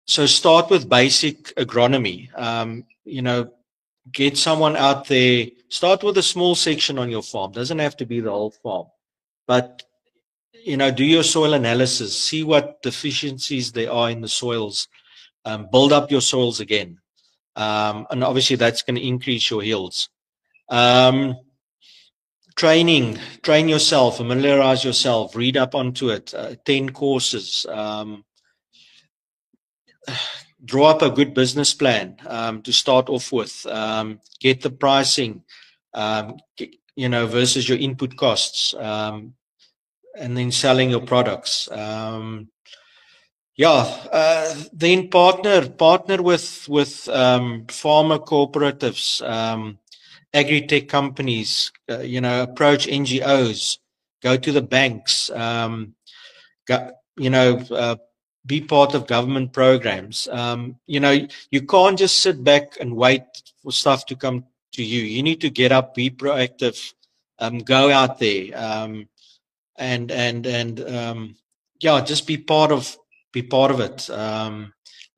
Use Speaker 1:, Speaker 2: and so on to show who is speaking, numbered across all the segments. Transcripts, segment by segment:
Speaker 1: So start with basic agronomy. Get someone out there. Start with a small section on your farm. Doesn't have to be the whole farm, but do your soil analysis. See what deficiencies there are in the soils. Build up your soils again, and obviously that's going to increase your yields. Train yourself, familiarize yourself, read up onto it, attend courses. Draw up a good business plan to start off with. Get the pricing, versus your input costs, and then selling your products. Then partner with farmer cooperatives, agri-tech companies. Approach NGOs, go to the banks. Be part of government programs. You can't just sit back and wait for stuff to come to you. You need to get up, be proactive, go out there, just be part of it.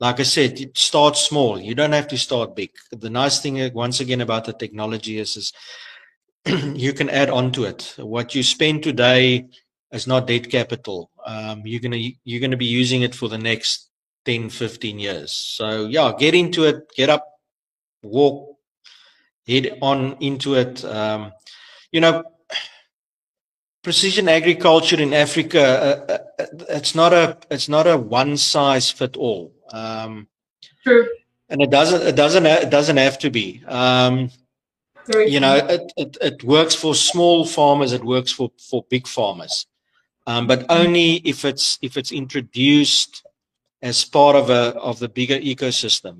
Speaker 1: Like I said, start small. You don't have to start big. The nice thing, once again, about the technology is you can add on to it. What you spend today is not dead capital. You're gonna be using it for the next 10, 15 years. So get into it, get up, walk, head on into it. Precision agriculture in Africa, it's not a one size fit all.
Speaker 2: True.
Speaker 1: And it doesn't have to be. It works for small farmers. It works for big farmers. But only if it's introduced as part of the bigger ecosystem.